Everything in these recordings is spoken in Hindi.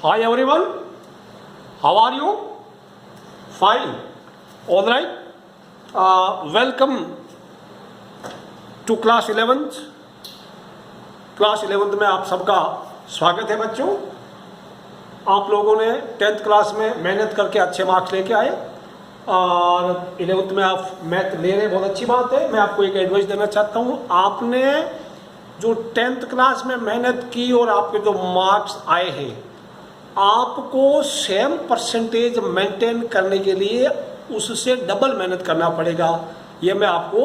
Hi everyone, how are you? Fine. All right. Welcome to class 11th. Class 11th में आप सबका स्वागत है बच्चों। आप लोगों ने 10th क्लास में मेहनत करके अच्छे मार्क्स लेके आए और 11th में आप मैथ ले रहे, बहुत अच्छी बात है। मैं आपको एक एडवाइस देना चाहता हूँ। आपने जो 10th क्लास में मेहनत की और आपके जो मार्क्स आए हैं, आपको सेम परसेंटेज मेंटेन करने के लिए उससे डबल मेहनत करना पड़ेगा। ये मैं आपको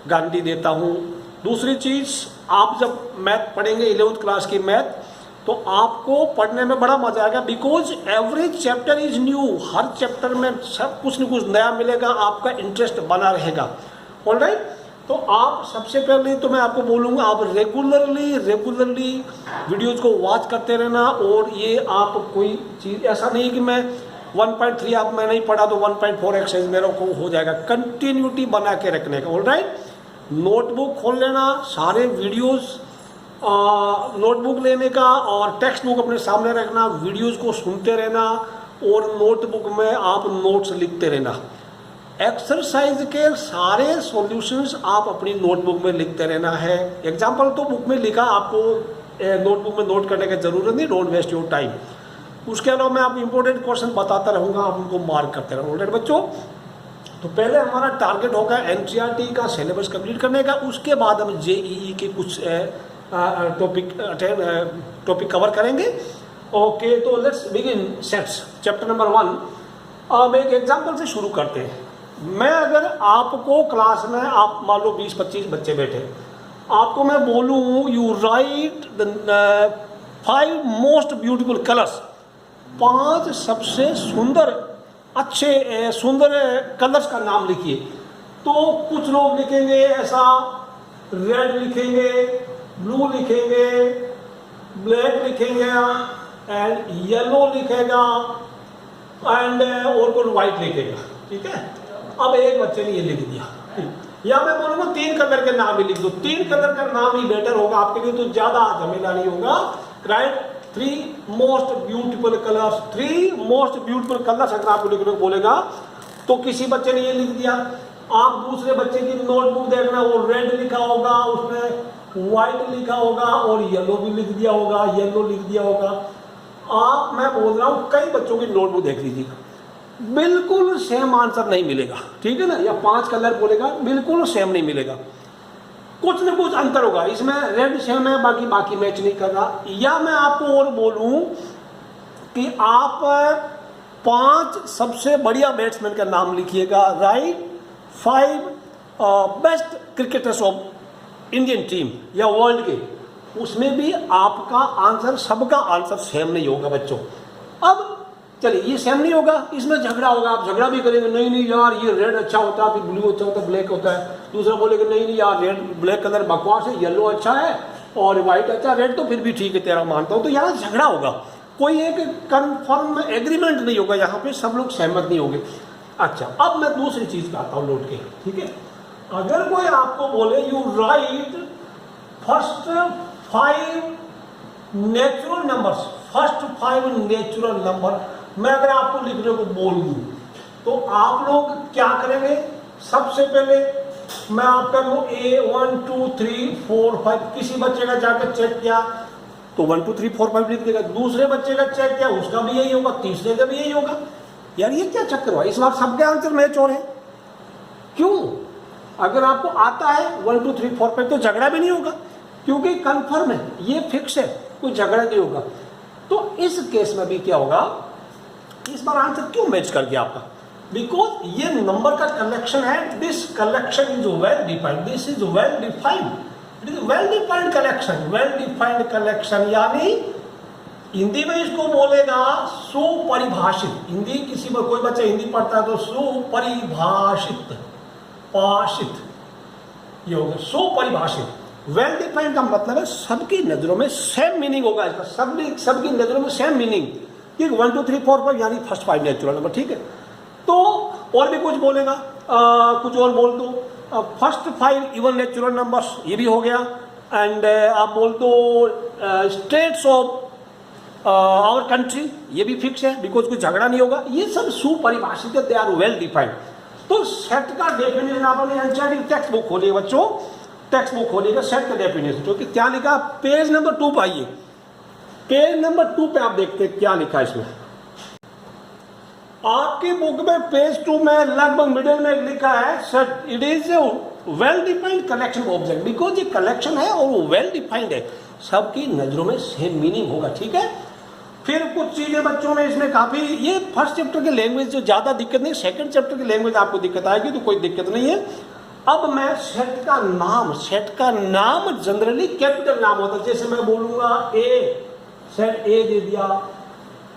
गारंटी देता हूँ। दूसरी चीज़, आप जब मैथ पढ़ेंगे 11th क्लास की मैथ, तो आपको पढ़ने में बड़ा मजा आएगा, because every chapter is new. Her chapter में सब कुछ न कुछ नया मिलेगा, आपका इंटरेस्ट बना रहेगा। ऑलराइट, तो आप सबसे पहले तो मैं आपको बोलूँगा, आप रेगुलरली वीडियोज़ को वॉच करते रहना। और ये आप कोई चीज़ ऐसा नहीं कि मैं 1.3 आप मैं नहीं पढ़ा तो 1.4 एक्सरसाइज मेरे को हो जाएगा। कंटिन्यूटी बना के रखने का। ऑलराइट, नोटबुक खोल लेना, सारे वीडियोस नोटबुक लेने का और टेक्स्ट बुक अपने सामने रखना, वीडियोस को सुनते रहना और नोटबुक में आप नोट्स लिखते रहना। एक्सरसाइज के सारे सॉल्यूशंस आप अपनी नोटबुक में लिखते रहना है। एग्जाम्पल तो बुक में लिखा, आपको नोटबुक में नोट करने की जरूरत नहीं। Don't waste your time. उसके अलावा मैं आपको इंपॉर्टेंट क्वेश्चन बताता रहूँगा, आप उनको मार्क करते रहोगे। ऑलराइट बच्चों, तो पहले हमारा टारगेट होगा एनसीईआरटी का सिलेबस कंप्लीट करने का। उसके बाद हम जेईई के कुछ टॉपिक कवर करेंगे। ओके, तो let's begin sets chapter number 1। हम एक एग्जाम्पल से शुरू करते हैं। मैं अगर आपको क्लास में, आप मान लो 20-25 बच्चे बैठे, आपको मैं बोलूँ you right the 5 most beautiful colours, 5 सबसे सुंदर कलर्स का नाम लिखिए। तो कुछ लोग लिखेंगे ऐसा, रेड लिखेंगे, ब्लू लिखेंगे, ब्लैक लिखेंगे एंड येलो लिखेगा एंड और कोई व्हाइट लिखेगा। ठीक है, अब एक बच्चे ने ये लिख दिया, या मैं बोलूँगा 3 कलर के नाम ही लिख दो। 3 कलर का नाम ही बेटर होगा आपके लिए, तो ज्यादा झमेला नहीं होगा। Right, 3 most beautiful colours, 3 most beautiful colours अगर आपको लिखने को बोलेगा तो किसी बच्चे ने ये लिख दिया। आप दूसरे बच्चे की नोटबुक देखना, वो रेड लिखा होगा, उसमें व्हाइट लिखा होगा और येलो भी लिख दिया होगा, येलो लिख दिया होगा। आप, मैं बोल रहा हूँ, कई बच्चों की नोटबुक देख लीजिए, बिल्कुल सेम आंसर नहीं मिलेगा। ठीक है ना, या 5 कलर बोलेगा, बिल्कुल सेम नहीं मिलेगा, कुछ न कुछ अंतर होगा। इसमें रेड सेम है, बाकी मैच नहीं कर रहा। या मैं आपको और बोलूं कि आप 5 सबसे बढ़िया बैट्समैन का नाम लिखिएगा। Right, 5 best cricketers of Indian team या वर्ल्ड के, उसमें भी आपका आंसर, सबका आंसर सेम नहीं होगा बच्चों। अब चलिए, ये सेम नहीं होगा, इसमें झगड़ा होगा। आप झगड़ा भी करेंगे, नहीं यार ये रेड अच्छा होता है, फिर ब्लू अच्छा होता है, ब्लैक होता है। दूसरा बोलेगा नहीं यार रेड ब्लैक कलर बकवास है, येलो अच्छा है और व्हाइट अच्छा, रेड तो फिर भी ठीक है तेरा मानता हूँ। तो यहाँ झगड़ा होगा, कोई एक कन्फर्म एग्रीमेंट नहीं होगा, यहाँ पे सब लोग सहमत नहीं होंगे। अच्छा, अब मैं दूसरी चीज का आता हूँ लौट के। ठीक है, अगर कोई आपको बोले you right first 5 natural numbers, first 5 natural number, मैं अगर आपको लिखने को बोल दूं तो आप लोग क्या करेंगे? सबसे पहले मैं आपका A 1 2 3 4 5, किसी बच्चे का जाकर चेक किया तो 1 2 3 4 5 लिख देगा। दूसरे बच्चे का चेक किया, उसका भी यही होगा, तीसरे का भी यही होगा। यार ये क्या चक्कर हुआ? इस बार सबके आंसर मैच हो रहे हैं, क्यों? अगर आपको आता है 1 2 3 4 5 तो झगड़ा भी नहीं होगा, क्योंकि कंफर्म है, ये फिक्स है, कोई झगड़ा नहीं होगा। तो इस केस में भी क्या होगा, इस बार आंसर क्यों मैच कर गया आपका? बिकॉज ये नंबर का कलेक्शन है। This collection is well defined, this is well defined, it is well defined collection, well defined collection. यानी हिंदी में इसको बोलेगा सुपरिभाषित। हिंदी किसी पर कोई बच्चा हिंदी पढ़ता है तो सुपरिभाषित, पाषित, ये होगा सुपरिभाषित। वेल डिफाइंड का मतलब है सबकी नजरों में सेम मीनिंग होगा इसका, सबकी नजरों में सेम मीनिंग। 1 2 3 4 5 यानी फर्स्ट 5 नेचुरल नंबर। ठीक है, तो और भी कुछ बोलेगा, कुछ और बोल दो, फर्स्ट 5 इवन नेचुरल नंबर्स, ये भी हो गया। एंड आप बोल दो स्टेट्स ऑफ आवर कंट्री, ये भी फिक्स है बिकॉज कोई झगड़ा नहीं होगा। ये सब सुपरिभाषित है, दे आर वेल डिफाइंड। तो सेट का डेफिनेशन आपने एनसीईआरटी टेक्स्ट बुक खोलिए बच्चों, टेक्स्ट बुक खोलिएगा, सेट का डेफिनेशन, क्योंकि क्या लिखा, पेज नंबर 2 पे आइए, पेज नंबर 2 पे आप देखते हैं क्या लिखा है इसमें। आपकी बुक में पेज 2 में लगभग मिडिल में लिखा है set it is well defined collection object, because ये कलेक्शन है और वो वेल डिफाइंड है, सबकी नजरों में सेम मीनिंग होगा, ठीक है। फिर कुछ चीजें बच्चों में इसमें काफी, ये फर्स्ट चैप्टर की लैंग्वेज जो ज्यादा दिक्कत नहीं, सेकंड चैप्टर की लैंग्वेज आपको दिक्कत आएगी तो कोई दिक्कत नहीं है। अब मैं सेट का नाम जनरली कैपिटल नाम होता है, जैसे मैं बोलूंगा ए, सेट ए दे दिया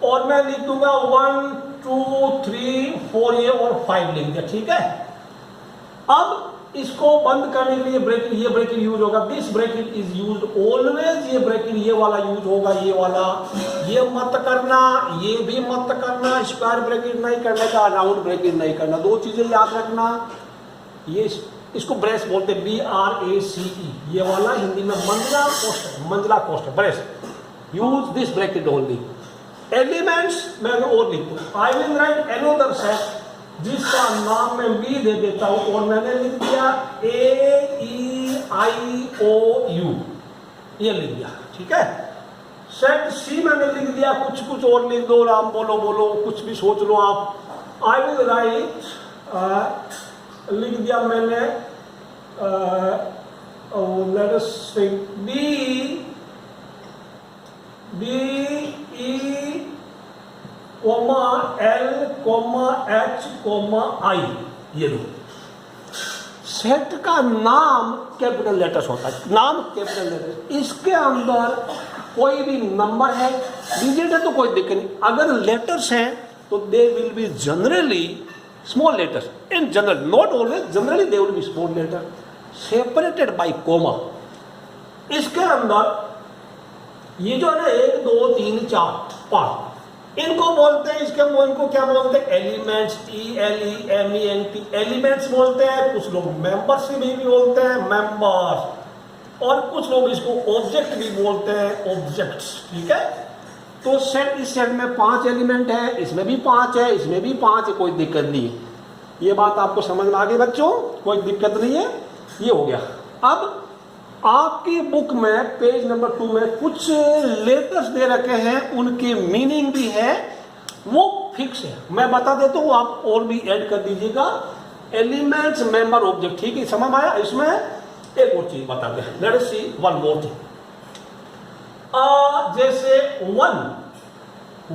और मैं लिख दूंगा 1 2 3 4 ये और 5 लिख दिया, ठीक है। अब इसको बंद करने के लिए ब्रेकेट, ये ब्रेकेट यूज होगा, this bracket is used always, ये ब्रेकेट ये वाला यूज होगा, ये वाला, ये मत करना, ये भी मत करना, स्क्वायर ब्रेकेट नहीं करने का, राउंड ब्रेकेट नहीं करना, दो चीजें याद रखना। ये इसको ब्रेस बोलते हैं, BRACE, ये वाला हिंदी में मंजिला कोष्ठक brace, use this bracket only. Elements मैं और लिख दूं, आई विल राइट अनदर सेट जिसका नाम मैं बी दे देता हूं और मैंने लिख दिया AEIOU, ये लिख दिया, ठीक है। सेट सी मैंने लिख दिया, कुछ और लिख दो, राम बोलो कुछ भी सोच लो आप। आई विल राइट, लिख दिया मैंने लेट अस से B E L H I, ये लो। सेट का नाम कैपिटल लेटर्स होता है, नाम कैपिटल लेटर्स, इसके अंदर कोई भी नंबर है, डिजिट है तो कोई दिक्कत नहीं, अगर लेटर्स हैं तो they will be generally small letters, in general, not always, generally they will be small letter separated by comma. इसके अंदर ये जो है ना 1 2 3 4 5 इनको बोलते हैं, इनको क्या बोलते हैं, एलिमेंट्स, ELEMENT, एलिमेंट्स बोलते हैं, कुछ लोग मेंबर्स भी बोलते हैं, मेंबर्स, और कुछ लोग इसको ऑब्जेक्ट भी बोलते हैं, ऑब्जेक्ट्स, ठीक है। तो सेट, इस सेट में 5 एलिमेंट है, इसमें भी 5 है, इसमें भी 5 है, कोई दिक्कत नहीं है। ये बात आपको समझ में आ गई बच्चों, कोई दिक्कत नहीं है, ये हो गया। अब आपकी बुक में पेज नंबर 2 में कुछ लेटर्स दे रखे हैं, उनकी मीनिंग भी है, वो फिक्स है, मैं बता देता हूँ, आप और भी ऐड कर दीजिएगा। एलिमेंट्स, मेंबर, ऑब्जेक्ट, ठीक है, समझ आया। इसमें एक और चीज बता दें, let us see one more thing. जैसे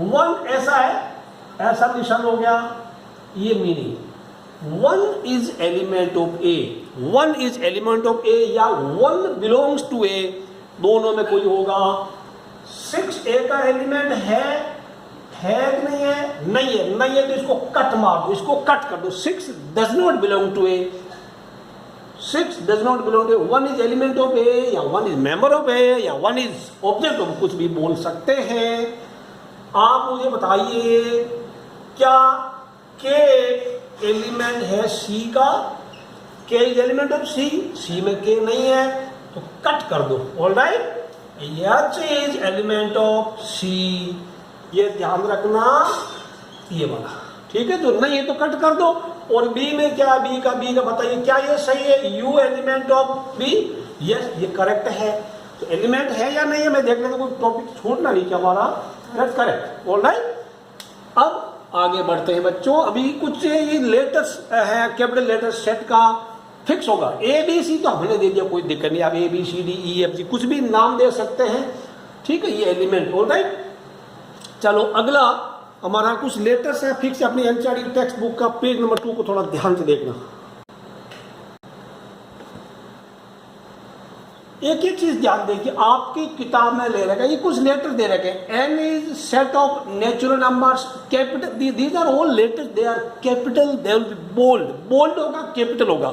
1 ऐसा है, ऐसा निशान हो गया, ये meaning 1 is element of A, 1 is element of A या 1 बिलोंग्स टू ए, दोनों में कोई होगा। 6 ए का एलिमेंट है कि नहीं है, नहीं है तो इसको कट मार दो, इसको कट कर दो, 6 does not belong to A, 6 does not belong to A. 1 is element of A या 1 इज मेंबर ऑफ ए या 1 इज ऑब्जेक्ट ऑफ, कुछ भी बोल सकते हैं। आप मुझे बताइए क्या के एलिमेंट है सी का, के इज एलिमेंट ऑफ सी में के नहीं है तो कट कर दो, alright. H is element of C, ये ध्यान रखना, ये वाला, ठीक है। जो नहीं है तो कट कर दो। और बी में क्या, बी का बताइए क्या ये सही है, U element of B, yes ये करेक्ट है। तो एलिमेंट है या नहीं है मैं देख लेता हूँ, कोई टॉपिक छोड़ना नहीं क्या हमारा, दैट्स करेक्ट, ऑलराइट। अब आगे बढ़ते हैं बच्चों, अभी कुछ ये लेटर्स है, कैपिटल लेटर्स सेट का फिक्स होगा। ABC तो हमने दे दिया, कोई दिक्कत नहीं, आप ABCDEFG कुछ भी नाम दे सकते हैं, ठीक है, ये एलिमेंट, ऑलराइट। चलो अगला हमारा कुछ लेटर्स है फिक्स, अपनी एनसीईआरटी टेक्स्ट बुक का पेज नंबर 2 को थोड़ा ध्यान से देखना। एक ही चीज ध्यान दें कि आपकी किताब में ले रखा है, ये कुछ लेटर दे रखे हैं, N is set of natural numbers, capital, these are all letters, they are capital, they will be bold होगा, कैपिटल होगा।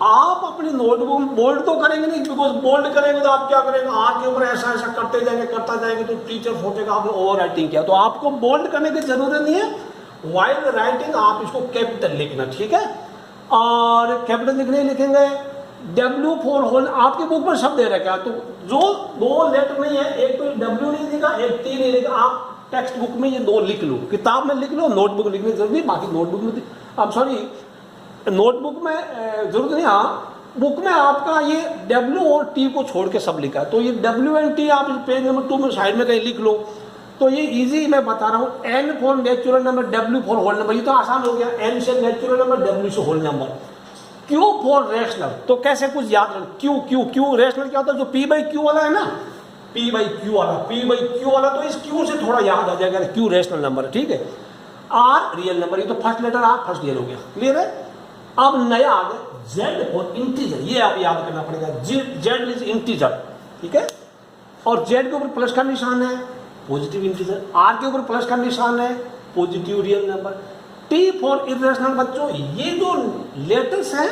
आप अपनी नोटबुक बोल्ड तो करेंगे नहीं, बिकॉज बोल्ड करेंगे तो आप क्या करेंगे, हाथ के ऊपर ऐसा करते जाएंगे तो टीचर सोचेगा आपने ओवर राइटिंग किया। तो आपको बोल्ड करने की जरूरत नहीं है, वाइल राइटिंग आप इसको कैपिटल लिखना, ठीक है। और कैपिटल लिखने लिखेंगे W फॉर होल, आपके बुक में शब्द दे रखा है, तो जो दो लेटर नहीं है, एक तो W नहीं लिखा, एक T नहीं लिखा, आप टेक्स्ट बुक में ये दो लिख लो, किताब में लिख लो, नोटबुक लिखने की जरूरत नहीं, बाकी नोटबुक में आप सॉरी नोटबुक में जरूरत नहीं, हाँ बुक में आपका ये W और T को छोड़ के सब लिखा है, तो ये W एंड T आप पेज नंबर 2 में साइड में कहीं लिख लो, तो ये इजी मैं बता रहा हूँ। N for natural number, W for whole number, ये तो आसान हो गया, N से नेचुरल नंबर, W से whole number. Q for rational, तो कैसे कुछ याद रख, Q रेशनल क्या होता है, जो P बाई क्यू वाला है ना, P बाई क्यू वाला, तो इस Q से थोड़ा याद आ जाएगा, Q रेशनल नंबर है, ठीक है। R रियल नंबर, ये तो first letter R first year हो गया, क्लियर है। अब नया आ गया Z फॉर इंटीजर, ये आप याद करना पड़ेगा, Z इज इंटीजर, ठीक है। और Z के ऊपर प्लस का निशान है, पॉजिटिव इंटीजर, R के ऊपर प्लस का निशान है, positive real number. T for irrational, बच्चों ये जो लेटर्स हैं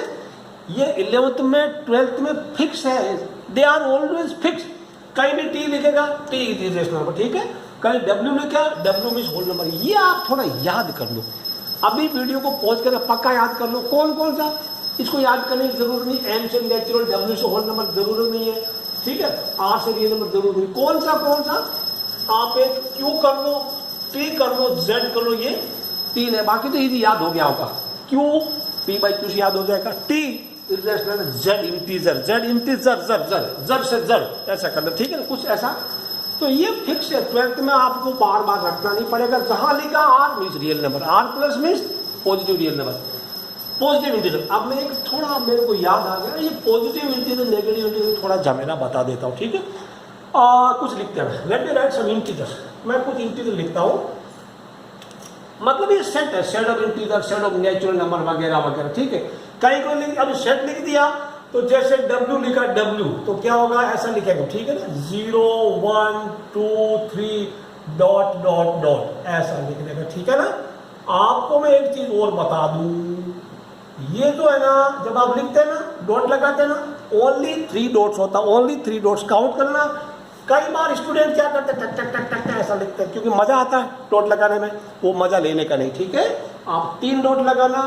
ये 11th में 12th में फिक्स है, दे आर ऑलवेज फिक्स, कहीं भी T लिखेगा T इज इरेशनल नंबर, ठीक है, कहीं W लिखा W मीन्स होल नंबर, ये आप थोड़ा याद कर लो, अभी वीडियो को पॉज करके पक्का याद कर लो, कौन कौन सा, इसको याद करने की जरूरत नहीं, N से नेचुरल, W से होल नंबर जरूरत नहीं है, ठीक है, R से रियल नंबर जरूरत नहीं, कौन सा आप एक Q कर लो, T कर लो, Z कर लो, ये 3 है, बाकी तो इजी याद हो गया होगा, Q P बाई Q से याद हो जाएगा, T इरेशनल, Z इंटीजर, जर से जर, ऐसा करना, ठीक है, कुछ ऐसा, तो ये फिक्स है, 12th में आपको बार बार रखना नहीं पड़ेगा, जहां लिखा R means real number, R plus means positive real number, positive integer. अब मैं एक थोड़ा मेरे को याद आ गया, ये पॉजिटिव इंटीजर नेगेटिव इंटीजर थोड़ा झमेला बता देता हूँ, ठीक है। कुछ लिखते हैं, let me write some integer, मैं कुछ इंटीजर लिखता हूँ, मतलब ये सेट है, set of integer, set of natural number वगैरह वगैरह, ठीक है। कहीं को लिख, अब सेट लिख दिया तो जैसे W लिखा W, तो क्या होगा, ऐसा लिखेगा, ठीक है ना, 0 1 2 3 डॉट डॉट डॉट, ऐसा लिखने का, ठीक है ना। आपको मैं एक चीज और बता दूं, ये जो है ना, जब आप लिखते हैं ना, डॉट लगाते हैं ना, ओनली 3 डॉट्स होता है, ओनली 3 डॉट्स काउंट करना। कई बार स्टूडेंट क्या करते हैं, टक टक टक टक ऐसा लिखते हैं, क्योंकि मजा आता है डॉट लगाने में, वो मजा लेने का नहीं, ठीक है। आप 3 डॉट लगाना,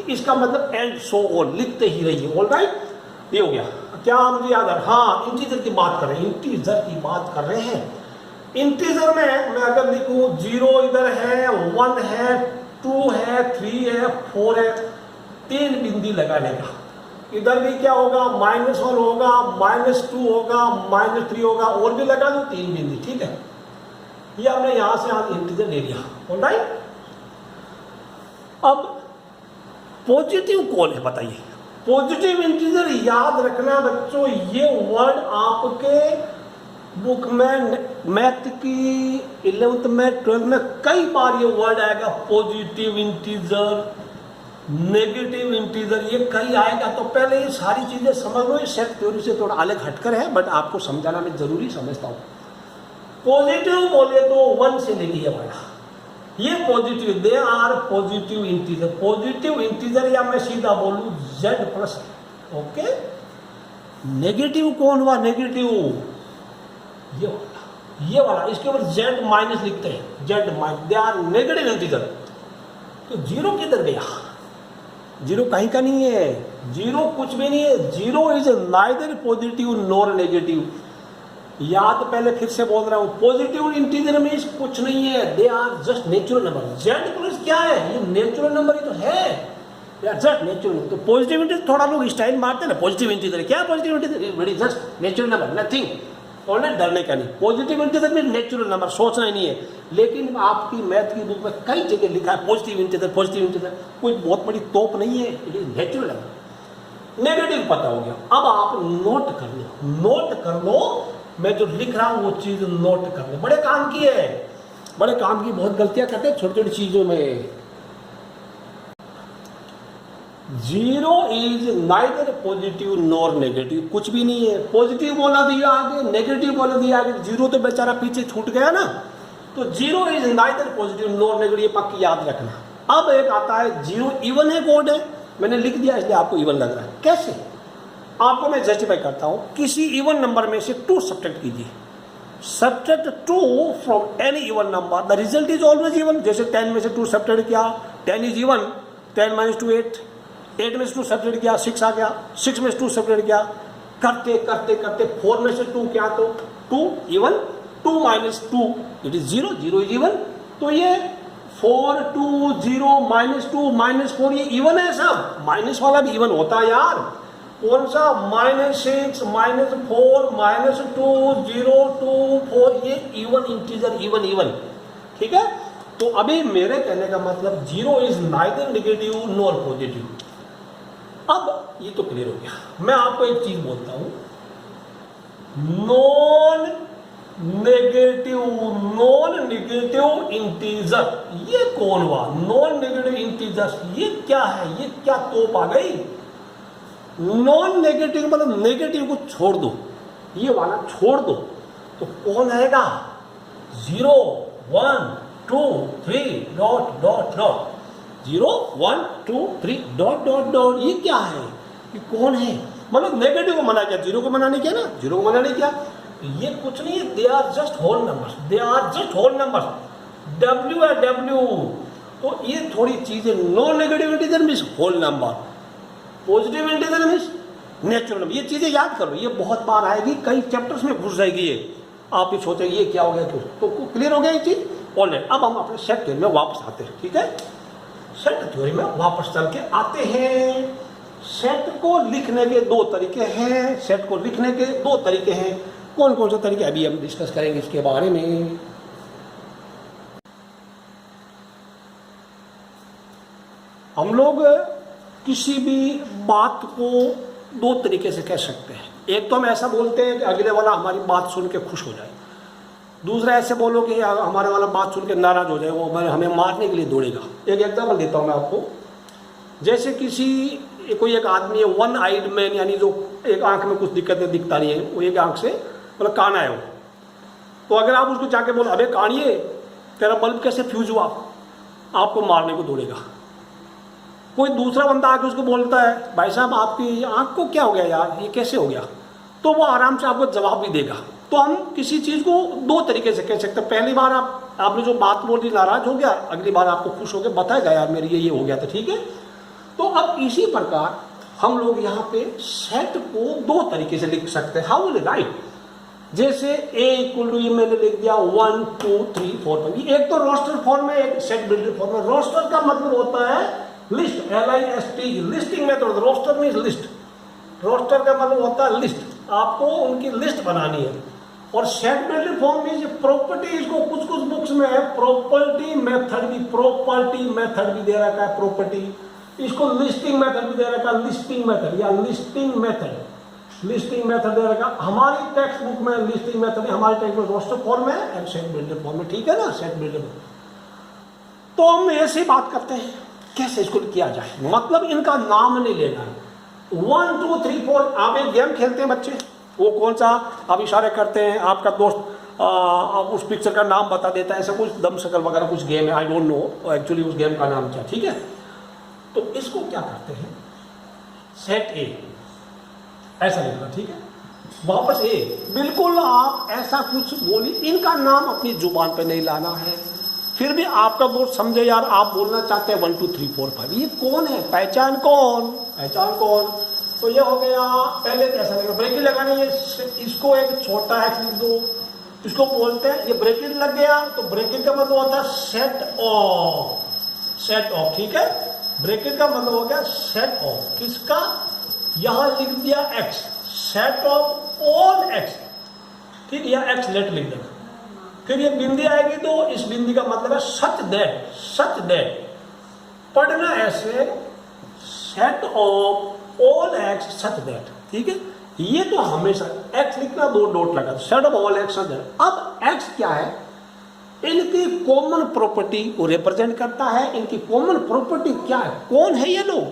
इसका मतलब एंड सो ऑन, लिखते ही रहिए, ऑलराइट। ये हो गया, क्या मुझे याद है, हाँ इंटीजर की बात कर रहे हैं, इंटीजर की बात कर रहे हैं। इंटीजर में मैं अगर लिखूं 0 इधर है, 1 है, 2 है, 3 है, 4 है, 3 बिंदी लगाने का, इधर भी क्या होगा, -1 होगा, -2 होगा, -3 होगा, और भी लगा दो 3 बिंदी, ठीक है। ये हमने यहां से आज इंटीजर ले लिया, ऑलराइट। अब पॉजिटिव कौन है बताइए, पॉजिटिव इंटीजर याद रखना बच्चों, ये वर्ड आपके बुक में मैथ की 11th में 12th में कई बार ये वर्ड आएगा, पॉजिटिव इंटीजर, नेगेटिव इंटीजर, ये कहीं आएगा। तो पहले ये सारी चीजें समझ लो, ये सेट थ्योरी से थोड़ा अलग हटकर है, बट आपको समझाना मैं जरूरी समझता हूँ। पॉजिटिव बोले तो 1 से लेके ये वाला, ये positive, they are positive integer, positive integer, या मैं सीधा बोलूं Z प्लस, ओके। नेगेटिव कौन हुआ, नेगेटिव ये वाला, इसके ऊपर Z माइनस लिखते हैं, Z minus, they are negative integer. तो 0 किधर गया, 0 कहीं का नहीं है, 0 कुछ भी नहीं है, 0 is neither positive nor negative. याद पहले फिर से बोल रहा हूं, पॉजिटिव इंटीजर में कुछ नहीं है, they are just natural number. Z plus क्या है, ये नेचुरल नंबर ही तो है यार, जस्ट नेचुरल। तो पॉजिटिव इंटीजर थोड़ा लोग स्टाइल मारते हैं ना, पॉजिटिव इंटीजर क्या, positive integer very just natural number, nothing, और डरने का नहीं। पॉजिटिव इंटीजर में नेचुरल नंबर सोचना ही नहीं है, लेकिन आपकी मैथ की बुक में कई जगह लिखा है पॉजिटिव इंटीजर, पॉजिटिव इंटीजर, कोई बहुत बड़ी तोप नहीं है, it is natural number. Negative पता हो गया, अब आप नोट कर लो, नोट कर लो, मैं जो लिख रहा हूं वो चीज नोट कर लो। बड़े काम की है, बड़े काम की बहुत गलतियां करते हैं छोटी छोटी चीजों में। 0 is neither positive nor negative, कुछ भी नहीं है। पॉजिटिव बोला दिया आगे, नेगेटिव बोला दिया आगे, 0 तो बेचारा पीछे छूट गया ना। तो 0 is neither positive nor negative, ये पक्की याद रखना। अब एक आता है 0 इवन है, कोड है, मैंने लिख दिया इसलिए आपको इवन लग रहा है। कैसे, आपको मैं जस्टिफाई करता हूं। किसी इवन नंबर में से 2 सब्ट्रैक्ट कीजिए, subtract 2 from any even number, the result is always even. जैसे 10 में से 2 सब्ट्रैक्ट किया, 10 इज इवन, 10 - 2 8, 8 में से 2 सेपरेट किया 6 आ गया, 6 में से 2 सेपरेट किया, करते करते करते 4 में से 2 क्या, तो 2 even, 2 minus 2 it is 0, 0 is even. तो ये 4 2 0 -2 -4 ये इवन है सब, माइनस वाला भी इवन होता है यार। कौन सा, -6 -4 -2 0 2 4 ये इवन इंटीजर, इवन इवन, ठीक है। तो अभी मेरे कहने का मतलब 0 is neither negative nor positive. अब ये तो क्लियर हो गया। मैं आपको एक चीज बोलता हूं, नॉन नेगेटिव इंटीजर, ये कौन हुआ नॉन नेगेटिव इंटीजर, ये क्या है, ये क्या तोप आ गई। नॉन नेगेटिव मतलब नेगेटिव को छोड़ दो, ये वाला छोड़ दो, तो कौन आएगा, 0 1 2 3 dot dot dot, 0 1 2 3 dot dot dot, ये क्या है, ये कौन है। मतलब नेगेटिव को मना किया, 0 को मना नहीं किया ना, 0 को मना नहीं किया। ये कुछ नहीं है, they are just whole numbers, they are just whole numbers, W है W। तो ये थोड़ी चीजें, non negative integer means whole number, positive integer means natural number. ये चीजें याद करो, ये बहुत बार आएगी, कई चैप्टर्स में घुस जाएगी ये, आप ये सोचेंगे ये क्या हो गया, क्यों, तो क्लियर हो गया ये चीज। ऑलराइट, अब हम अपने सेट थ्योरी में वापस आते हैं, ठीक है। सेट थ्योरी में वापस चल के आते हैं। सेट को लिखने के 2 तरीके हैं, सेट को लिखने के 2 तरीके हैं। कौन कौन से तरीके अभी हम डिस्कस करेंगे इसके बारे में। हम लोग किसी भी बात को 2 तरीके से कह सकते हैं। एक तो हम ऐसा बोलते हैं कि अगले वाला हमारी बात सुन के खुश हो जाए, दूसरा ऐसे बोलो कि हमारे वाला बात सुन के नाराज हो जाए, वो हमें मारने के लिए दौड़ेगा। एक एग्जाम्पल देता हूं मैं आपको, जैसे कोई एक आदमी है, वन आइड मैन, यानी जो एक आंख में कुछ दिक्कतें दिखता नहीं है, वो एक आंख से मतलब काना है वो। तो अगर आप उसको जाके बोलो अबे कानिए तेरा बल्ब कैसे फ्यूज हुआ, आपको मारने को दौड़ेगा। कोई दूसरा बंदा आके उसको बोलता है भाई साहब आपकी आंख को क्या हो गया यार, ये कैसे हो गया, तो वो आराम से आपको जवाब भी देगा। तो हम किसी चीज को 2 तरीके से कह सकते हैं। पहली बार आपने जो बात बोली नाराज हो गया, अगली बार आपको खुश हो गया, बताएगा यार मेरे ये हो गया था, ठीक है। तो अब इसी प्रकार हम लोग यहाँ पे सेट को 2 तरीके से लिख सकते हैं। हाउ विल राइट, जैसे A इक्वल टू ये मैंने लिख दिया 1 2 3 4 5। एक तो रोस्टर फॉर्म में, एक सेट बिल्डर फॉर्म में। रोस्टर का मतलब होता है list, LIST, listing method. Roster means list, roster का मतलब होता है लिस्ट, आपको उनकी लिस्ट बनानी है। और सेट बिल्डर फॉर्म में प्रॉपर्टी, इसको कुछ कुछ बुक्स में है प्रॉपर्टी मेथड भी, प्रॉपर्टी मेथड भी दे रखा है प्रॉपर्टी, इसको लिस्टिंग मेथड भी दे रखा है, लिस्टिंग मेथड या लिस्टिंग मेथड, लिस्टिंग मेथड दे रखा। हमारी टेक्स्ट बुक में लिस्टिंग मेथड है, हमारे टेक्स्ट में रोस्टर फॉर्म है एंड सेट बिल्डर फॉर्म में, ठीक है ना, सेट बिल्डर। तो हम ऐसे बात करते हैं कैसे इसको किया जाए, मतलब इनका नाम नहीं लेना है। 1 2 3 4, आप एक गेम खेलते हैं बच्चे, वो कौन सा, आप इशारे करते हैं, आपका दोस्त उस पिक्चर का नाम बता देता है, ऐसा कुछ दम शकल वगैरह कुछ गेम है, आई डोंट नो एक्चुअली उस गेम का नाम क्या, ठीक है। तो इसको क्या करते हैं, सेट ए ऐसा लिखना, ठीक है, वापस ए, बिल्कुल आप ऐसा कुछ बोली, इनका नाम अपनी जुबान पे नहीं लाना है। फिर भी आपका दोस्त समझे यार आप बोलना चाहते हैं 1 2 3 4 5, ये कौन है, पहचान कौन, पहचान कौन। तो ये हो गया, पहले कैसा लगेगा, ब्रेकेट लगानी है, इसको एक छोटा एक्स लिख दो, इसको बोलते हैं, ये ब्रेकेट लग गया, तो ब्रेकेट का मतलब होता है सेट ऑफ, सेट ऑफ, ठीक है। ब्रेकेट का मतलब हो गया सेट ऑफ किसका, यहां लिख दिया x, set of all x, ठीक, या एक्स लेट लिख देना। फिर ये बिंदी आएगी तो इस बिंदी का मतलब है सच दैट, सच दैट, पढ़ना ऐसे, set of all x such that, ठीक है। ये तो हमेशा एक्स लिखना 2 डॉट लगा, set of all x such that. अब एक्स क्या है, इनकी कॉमन प्रॉपर्टी को रिप्रेजेंट करता है। इनकी कॉमन प्रॉपर्टी क्या है, कौन है ये लोग,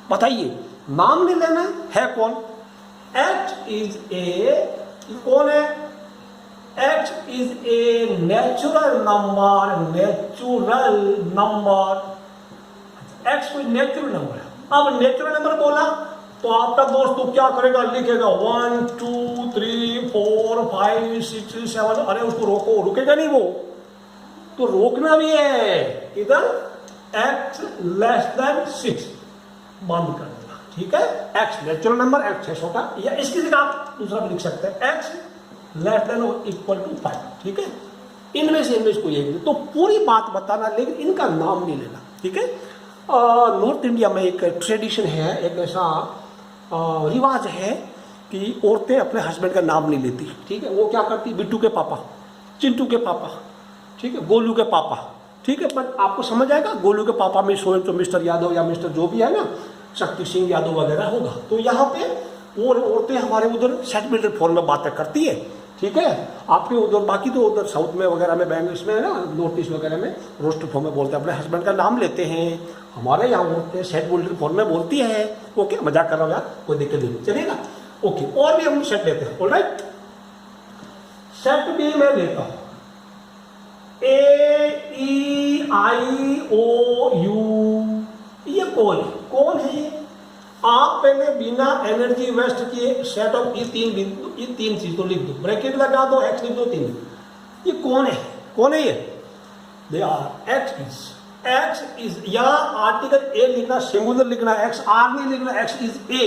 बताइए, नाम नहीं लेना है कौन। एक्स इज ए, कौन है, X is a natural number, natural number, X कोई नेचुरल नंबर है। अब नेचुरल नंबर बोला तो आपका दोस्त तो क्या करेगा, लिखेगा 1 2 3 4 5 6 7, अरे उसको रोको, रुकेगा नहीं वो, तो रोकना भी है, इधर X less than 6 बंद कर दो, ठीक है, x नेचुरल नंबर, x है छोटा, या इसकी जगह आप दूसरा भी लिख सकते हैं, x लेस देन और इक्वल टू 5, ठीक है। इनमें से कोई एक, तो पूरी बात बताना लेकिन इनका नाम नहीं लेना, ठीक है। नॉर्थ इंडिया में एक ट्रेडिशन है, एक ऐसा रिवाज है कि औरतें अपने हस्बैंड का नाम नहीं लेती, ठीक है। वो क्या करती, बिट्टू के पापा, चिंटू के पापा, ठीक है, गोलू के पापा, ठीक है। पर आपको समझ आएगा, गोलू के पापा में सोए तो मिस्टर यादव या मिस्टर जो भी है ना, शक्ति सिंह यादव वगैरह होगा। तो यहाँ पे वो औरतें हमारे उधर सेट बिल्डर फॉर्म में बातें करती है, ठीक है। आपके उधर बाकी तो उधर साउथ में वगैरह में, बैंगल्स में है ना, नॉर्थ ईस्ट वगैरह में रोस्टर फॉर्म में बोलते हैं, अपने हस्बैंड का नाम लेते हैं। हमारे यहाँ बोलते हैं सेट बिल्डर फॉर्म में बोलती है। ओके, मजाक कर रहा हूँ यार, कोई दिक्कत नहीं, चलेगा। ओके, और भी हम सेट लेते हैं, ऑलराइट। सेट बी में लेता हूं AEIOU, ये कौन है ये? आप पहले बिना एनर्जी वेस्ट किए सेट ऑफ ये तीन चीज तो लिख दो, ब्रैकेट लगा दो, एक्स लिख दो, 3। ये कौन है ये? दे आर एक्स इज, या आर्टिकल ए लिखना, सिंगुलर लिखना, एक्स आर नहीं लिखना, एक्स इज ए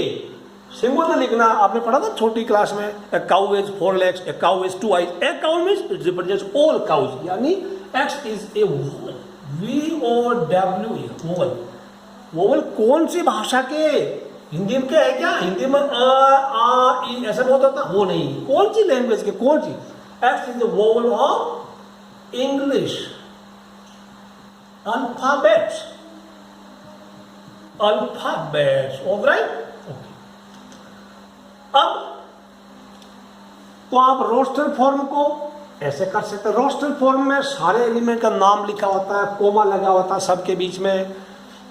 सिंगुलर लिखना। आपने पढ़ा था छोटी क्लास में, a cow is 4 legs, a cow is 2 eyes, a cow means it represents all cows, यानी x is a vowel, VOWL, vowel. Vowel कौन सी भाषा के? हिंदी में क्या है, क्या हिंदी में आ ई ऐसा बहुत होता, वो नहीं, कौन सी लैंग्वेज के, कौन सी? X is the vowel of English alphabets, alright. अब तो आप रोस्टर फॉर्म को ऐसे कर सकते हैं। रोस्टर फॉर्म में सारे एलिमेंट का नाम लिखा होता है, कोमा लगा होता है सबके बीच में,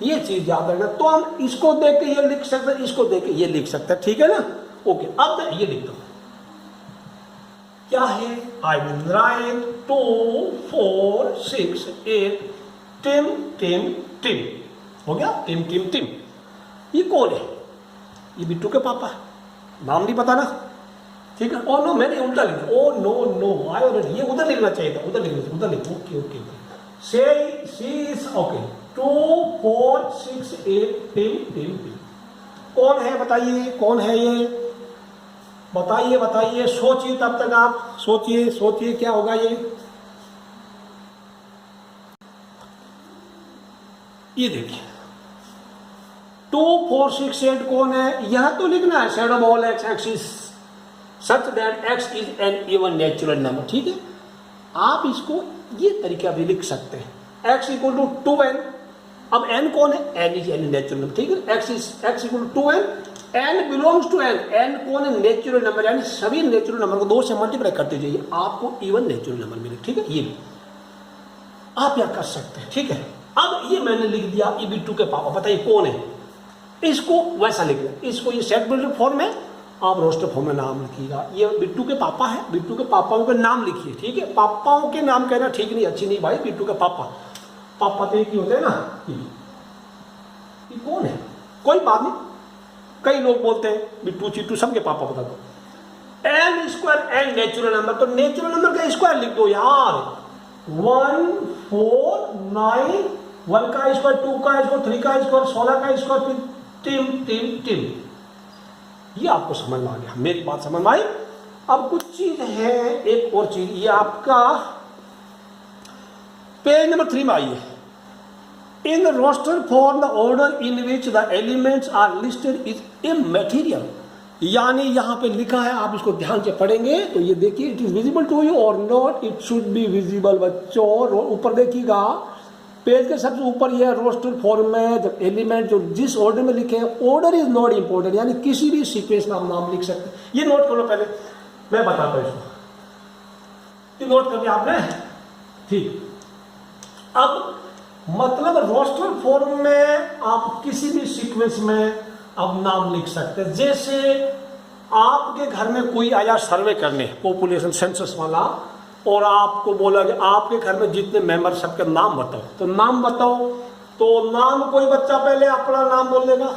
ये चीज याद रखना। तो हम इसको देख के ये लिख सकते हैं, इसको देख के ये लिख सकते हैं, ठीक है ना। ओके, अब मैं ये लिखता हूं, क्या है? आई विल राइट 2 4 6 8 टिम। हो गया, टिम। ये कौन है? ये बिट्टू के पापा, नाम नहीं पता ना, ठीक है। ओ नो, मैंने उल्टा लिखा, ओ नो आई ऑलरेडी, ये उधर लिखना चाहिए था, उधर लिखो। ओके से सी इज ओके 2 4 6 8 टिम। कौन है बताइए, कौन है ये? बताइए, सोचिए, तब तक आप सोचिए क्या होगा ये देखिए 2 4 6 8 कौन है? यह तो लिखना है, set of all x is such that x is an even natural number, ठीक है। आप इसको ये तरीका भी लिख सकते हैं, x इक्वल टू 2n। अब n कौन है? n is an natural number, ठीक है। x equal to 2n, n belongs to n। n कौन है? नेचुरल नंबर, यानी सभी नेचुरल नंबर को 2 से मल्टीप्लाई करते जाइए, आपको इवन नेचुरल नंबर मिले, ठीक है। ये आप क्या कर सकते हैं, ठीक है। अब ये मैंने लिख दिया, ये बिट्टू के पापा, बताइए कौन है? इसको वैसा लिख दिया, इसको ये सेट बिल्डर फॉर्म में, आप रोस्टर फॉर्म में नाम लिखिएगा। ये बिट्टू के पापा है, बिट्टू के पापाओं के नाम लिखिए, ठीक है। पापाओं के नाम कहना ठीक नहीं, अच्छी नहीं भाई। बिट्टू के पापा तो एक ही होते हैं ना। ये कौन है? कोई बात नहीं, कई लोग बोलते हैं बिट्टू चिट्टू, सबके पापा बता दो। n square n natural number, तो नेचुरल नंबर का स्क्वायर लिख दो यार। 1 4 9, 1 का स्क्वायर, 2 का स्क्वायर, 3 का स्क्वायर, 16 का स्क्वायर, फिर टिम। ये आपको समझ में आ गया, मेरी बात समझ में आई। अब कुछ चीज है, एक और चीज, ये आपका पेज नंबर 3 में आइए। In roster form the order in which the elements are listed is immaterial, यानी यहां पे लिखा है, आप इसको ध्यान से पढ़ेंगे तो ये देखिए, it is visible to you और not, it should be visible. बच्चों ऊपर देखिएगा, पेज के सबसे ऊपर ये रोस्टर फॉर्म में जब एलिमेंट जो जिस ऑर्डर में लिखे हैं, ऑर्डर इज नॉट इंपॉर्टेंट, यानी किसी भी सीक्वेंस में आप नाम लिख सकते हैं। ये नोट करो, पहले मैं बताता हूं इसको, ये नोट कर दिया आपने, ठीक। अब मतलब रोस्टर फॉर्म में आप किसी भी सीक्वेंस में आप नाम लिख सकते हैं। जैसे आपके घर में कोई आया सर्वे करने, पॉपुलेशन सेंसस वाला, और आपको बोला कि आपके घर में जितने मेंबर सबके नाम बताओ, तो नाम बताओ, तो नाम कोई बच्चा पहले अपना नाम बोलेगा,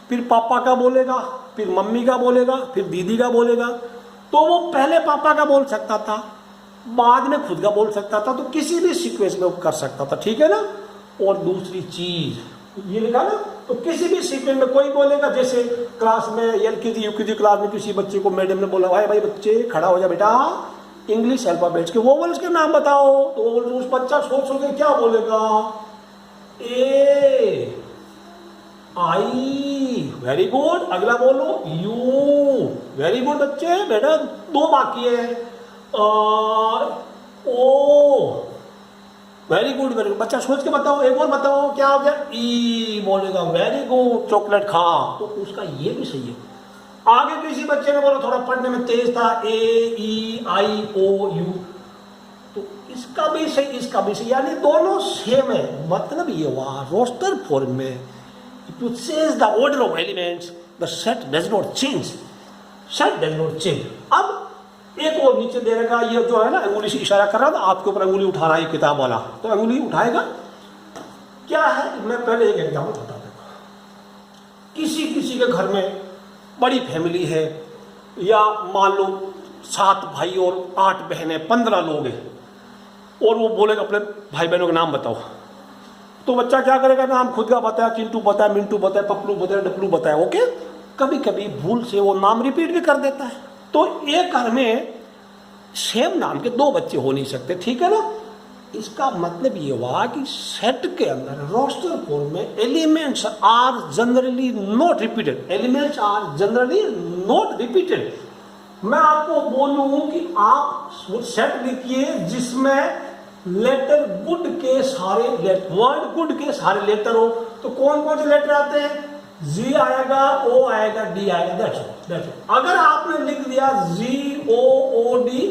फिर पापा का बोलेगा, फिर मम्मी का बोलेगा, फिर दीदी का बोलेगा। तो वो पहले पापा का बोल सकता था, बाद में खुद का बोल सकता था, तो किसी भी सीक्वेंस में वो कर सकता था, ठीक है ना। और दूसरी चीज ये लिखा ना, तो किसी भी सीक्वेंस में कोई बोलेगा, जैसे क्लास में एलकेजी यूकेजी क्लास में किसी बच्चे को मैडम ने बोला भाई बच्चे खड़ा हो जा बेटा, इंग्लिश अल्फाबेट्स के वोवल्स के नाम बताओ, तो उस बच्चा सोच के क्या बोलेगा, ए आई, वेरी गुड, अगला बोलो यू, वेरी गुड बच्चे, बेटा 2 बाकी है, ओ, वेरी गुड वेरी गुड, बच्चा सोच के बताओ, एक और बताओ क्या हो गया, ई बोलेगा, वेरी गुड, चॉकलेट खा, तो उसका ये भी सही है। आगे किसी बच्चे ने बोला थोड़ा पढ़ने में तेज था, ए ई आई ओ यू, तो इसका भी सही इसका भी सही, यानी दोनों सेम है। मतलब ये हुआ रोस्टर फॉर्म में if you change the order of elements the set does not change, set does not change। अब एक और नीचे दे रखा, ये जो है ना अंगुली से इशारा कर रहा था आपके ऊपर, अंगुली उठा रहा है किताब वाला, तो अंगुली उठाएगा क्या है, मैं पहले एक एग्जाम्पल बता दूंगा। किसी के घर में बड़ी फैमिली है, या मान लो 7 भाई और 8 बहनें, 15 लोग हैं, और वो बोलेगा अपने भाई बहनों का नाम बताओ, तो बच्चा क्या करेगा, नाम खुद का बताया, चिंटू बताया, मिंटू बताया, पप्पू बताया, डप्लू बताया, ओके। कभी कभी भूल से वो नाम रिपीट भी कर देता है, तो एक घर में सेम नाम के 2 बच्चे हो नहीं सकते, ठीक है ना। इसका मतलब ये हुआ कि सेट के अंदर रोस्टर फॉर्म में elements are generally not repeated, elements are generally not repeated. मैं आपको बोलूं कि आप सेट लिखिए जिसमें लेटर गुड के सारे वर्ड गुड के सारे लेटर हो, तो कौन कौन से लेटर आते हैं, जी आएगा, ओ आएगा, डी आएगा, दैट्स ऑल। अगर आपने लिख दिया जी ओ ओ डी,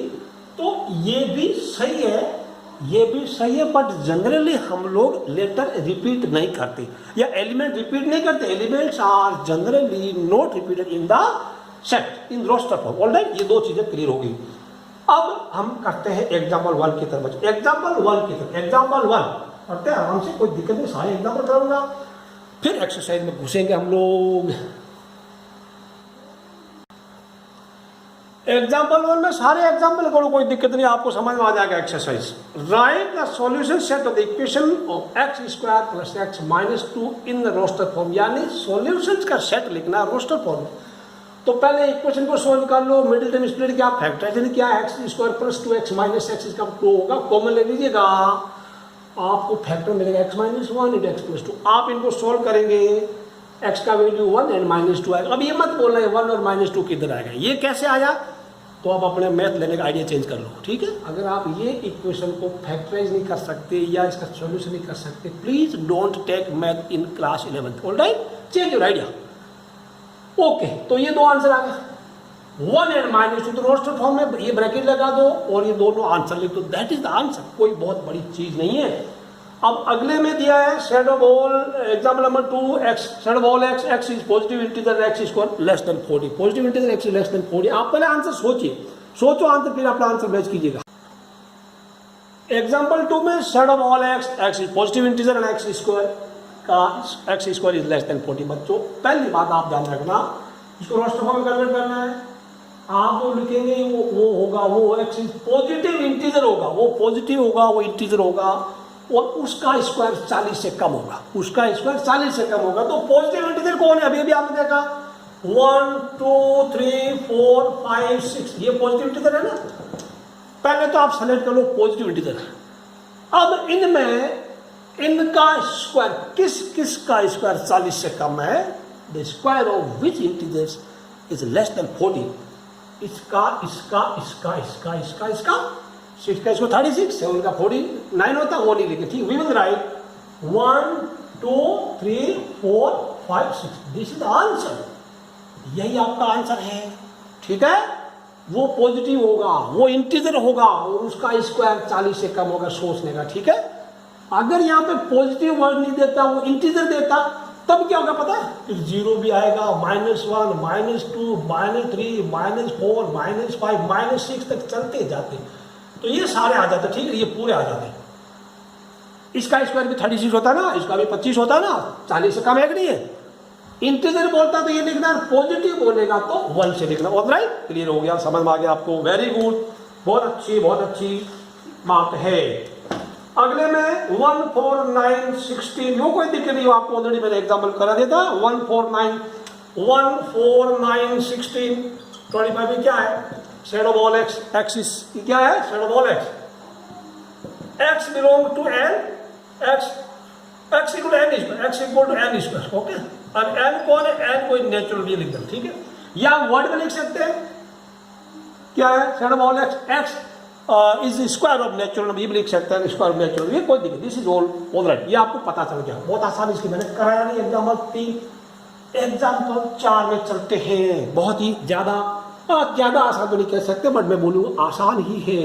तो ये भी सही है, ये भी सही है, बट जनरली हम लोग लेटर रिपीट नहीं करते या एलिमेंट रिपीट नहीं करते। Elements are generally not repeated in the set in roster form. Alright, ये 2 चीजें क्लियर होगी। अब हम करते हैं एग्जाम्पल 1 की तरफ। एग्जाम्पल 1 की तरफ, एग्जाम्पल 1 करते हैं आराम से, कोई दिक्कत नहीं, सारे एग्जाम्पल करूंगा, फिर एक्सरसाइज में घुसेंगे हम लोग। एग्जाम्पल 1 में सारे एग्जाम्पल करो, कोई दिक्कत नहीं, आपको समझ में आ जाएगा exercise. Right the solution set of the equation of x square plus x minus 2 in the roster form, यानी सॉल्यूशंस का सेट लिखना रोस्टर फॉर्म। तो पहले इक्वेशन को सोल्व कर लो, मिडिल टर्म स्प्लिट क्या, फैक्टराइजेशन क्या, x square plus 2x minus x इसका 2 होगा, कॉमन ले लीजिएगा, आपको फैक्टर मिलेगा x minus 1 into x plus 2। आप इनको सोल्व करेंगे, x का वैल्यू 1 एंड माइनस 2 आएगा। अब ये मत बोलना है 1 और माइनस 2 किधर आएगा, ये कैसे आया, तो आप अपने मैथ लेने का आइडिया चेंज कर लो, ठीक है। अगर आप ये इक्वेशन को फैक्टराइज नहीं कर सकते या इसका सॉल्यूशन नहीं कर सकते, please don't take math in class 11th, alright, change your idea. Okay, तो ये 2 आंसर आ गए, 1 एंड माइनस 2, तो रोस्टर फॉर्म में ये ब्रैकेट लगा दो और ये दोनों आंसर लिख दो, दैट इज द आंसर, कोई बहुत बड़ी चीज नहीं है। अब अगले में दिया है set of all, example number 2, x set of all x, x is positive integer x square less than 40, positive integer x less than 40। आप पहले आंसर सोचिए, सोचो आंसर, फिर अपना आंसर मैच कीजिएगा। एग्जांपल 2 में set of all x, x is positive integer and x square का x square is less than 40। बच्चों पहली बात आप ध्यान रखना, इसको रोस्टर फॉर्म में कन्वर्ट करना है, आप वो लिखेंगे वो होगा, वो एक्स इज पॉजिटिव इंटीजर होगा, वो पॉजिटिव होगा, वो इंटीजर होगा, और उसका स्क्वायर 40 से कम होगा, उसका स्क्वायर 40 से कम होगा। तो पॉजिटिव इंटीजर कौन है, अभी अभी आपने देखा 1 2 3 4 5 6, ये पॉजिटिव इंटीजर है ना। पहले तो आप सेलेक्ट कर लो पॉजिटिव इंटीजर। अब इनमें इनका स्क्वायर किस का स्क्वायर 40 से कम है, the square of which integers is less than 40, इसका इसका इसका इसका इसका इसका 6 का इसको 36, 7 का 49 होता, वो नहीं लिखे, ठीक। We will write 1 2 3 4 5 6, this is the answer, यही आपका आंसर है, ठीक है। वो पॉजिटिव होगा, वो इंटीजर होगा और उसका स्क्वायर 40 से कम होगा, सोचने का, ठीक है। अगर यहाँ पे पॉजिटिव वर्ड नहीं देता, वो इंटीजर देता, तब क्या होगा पता है, 0 भी आएगा, -1 -2 -3 -4 -5 -6 तक चलते जाते, तो ये सारे आ जाते, ठीक है, ये पूरे आ जाते। इसका स्क्वायर भी 36 होता है ना, इसका भी 25 होता है ना, 40 से कम है कि नहीं है। इंटीजर बोलता तो ये लिखना, पॉजिटिव बोलेगा तो 1 से लिखना, ऑलराइट, क्लियर हो गया, समझ में आ गया आपको, वेरी गुड, बहुत अच्छी बात है। अगले में 1 4 9 16, वो कोई दिक्कत नहीं, आपको ऑलरेडी मैंने एग्जाम्पल करा देता। 1 4 9 16 25 में क्या है, set of all x, axis क्या है, set of all x, x belong to n, x equal to n square, x equal to n square, okay. और एन कौन है, एन कोई नेचुरल भी लिख दो, ठीक है। या वर्ड में लिख सकते हैं क्या है, set of all x, x is square of natural number, ये भी लिख सकते हैं स्क्वायर ऑफ नेचुरल, ये कोई दिक्कत, दिस इज ऑल राइट, ये आपको पता चल गया। बहुत आसान, इसकी मैंने कराया नहीं एग्जाम्पल 3, एग्जाम्पल 4 में चलते हैं। बहुत ही ज्यादा आसान तो नहीं कह सकते, बट मैं बोलूँगा आसान ही है।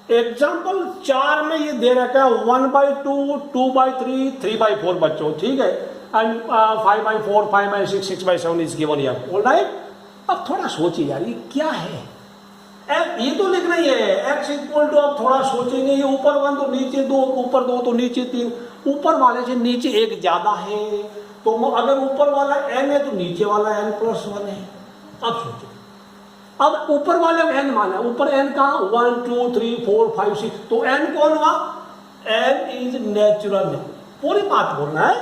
एग्जाम्पल 4 में ये दे रखा है 1/2, 2/3, 3/4 बच्चों, ठीक है, and 5/4, 5/6, 6/7 is given here, alright. अब थोड़ा सोचिए यार, ये क्या है, ये तो लिखना ही है, एक्स इक्वल टू, अब थोड़ा सोचेंगे, ये ऊपर 1 तो नीचे 2, ऊपर 2 तो नीचे 3, ऊपर वाले से नीचे 1 ज्यादा है, तो अगर ऊपर वाला n है तो नीचे वाला n+1 है। अब सोचो, अब ऊपर वाले n माना, ऊपर n का 1 2 3 4 5 6, तो n कौन हुआ, n इज नेचुरल नंबर, पूरी बात बोलना है।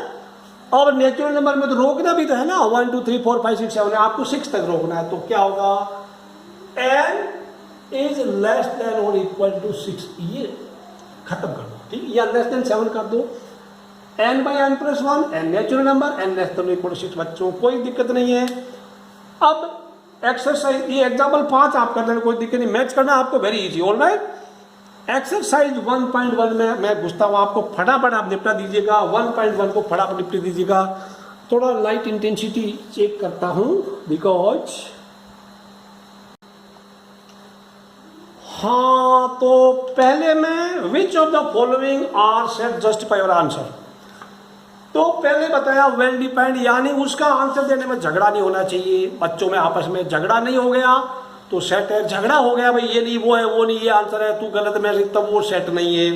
और नेचुरल नंबर में तो रोकना भी तो है ना, 1 2 3 4 5 6 7, आपको 6 तक रोकना है, तो क्या होगा, n इज लेस देन और इक्वल टू 6, ये खत्म कर दो, ठीक, या लेस देन 7 कर दो, n/n+1, n natural number, n less than equal to 6 बच्चों, कोई दिक्कत नहीं है। अब एक्सरसाइज, ये एग्जाम्पल 5 आप कर लेना, कोई दिक्कत नहीं, मैच करना आपको वेरी इजी, ऑलराइट। एक्सरसाइज 1.1 में मैं पूछता हूँ आपको, फटाफट आप निपटा दीजिएगा, 1.1 को फटाफट निपटा दीजिएगा। थोड़ा लाइट इंटेंसिटी चेक करता हूँ, बिकॉज हाँ, तो पहले में which of the following are set justify your answer, तो पहले बताया वेल डिफाइंड, यानी उसका आंसर देने में झगड़ा नहीं होना चाहिए, बच्चों में आपस में झगड़ा नहीं हो गया तो सेट है, झगड़ा हो गया भाई ये नहीं वो है, वो नहीं ये आंसर है, तू गलत मैं लिखता वो सेट नहीं है।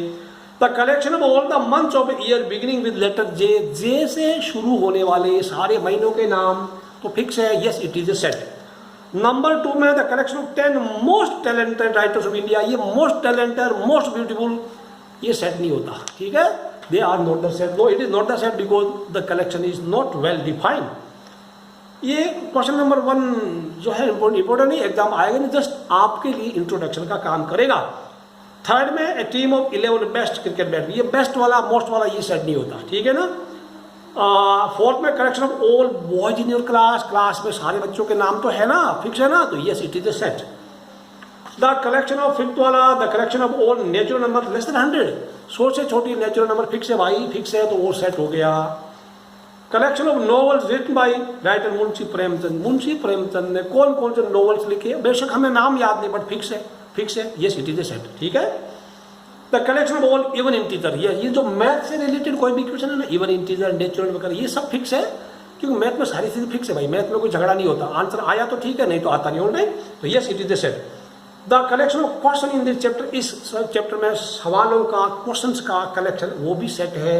The collection of all the months of year beginning with letter J, J से शुरू होने वाले सारे महीनों के नाम तो फिक्स है, yes it is a set. Number 2 में the collection of 10 most talented writers of India, ये मोस्ट टैलेंटेड, मोस्ट ब्यूटीफुल, ये सेट नहीं होता, ठीक है, they are not the set, no it is not the set because the collection is not well defined. ये क्वेश्चन नंबर 1 जो है इंपॉर्टेंट नहीं, एग्जाम आएगा नहीं, जस्ट आपके लिए इंट्रोडक्शन का काम करेगा। थर्ड में a team of 11 best cricket bat, ये बेस्ट वाला मोस्ट वाला ये सेट नहीं होता, ठीक है ना। फोर्थ में collection of all boys in your class, class में सारे बच्चों के नाम तो है ना, फिक्स है ना, तो yes it is a set. The collection of fifth वाला, the collection of all natural number less than 100, 100 से छोटी नेचुरल नंबर फिक्स है भाई, फिक्स है तो वो सेट हो गया। Collection of novels written by writer Munshi Premchand, Munshi Premchand ने कौन कौन से नॉवेल्स लिखे, बेशक हमें नाम याद नहीं बट फिक्स है, yes it is a set, ठीक है। The collection of all even integer, ये जो मैथ से रिलेटेड कोई भी क्वेश्चन है ना, इवन इंटीजर नेचुरल वगैरह ये सब फिक्स है, क्योंकि मैथ में सारी चीजें फिक्स है भाई, मैथ में कोई झगड़ा नहीं होता, आंसर आया तो ठीक है, नहीं तो आता नहीं, ऑलराइट, तो yes it is a set. The collection of question in this chapter, इस चैप्टर में सवालों का, क्वेश्चंस का कलेक्शन वो भी सेट है।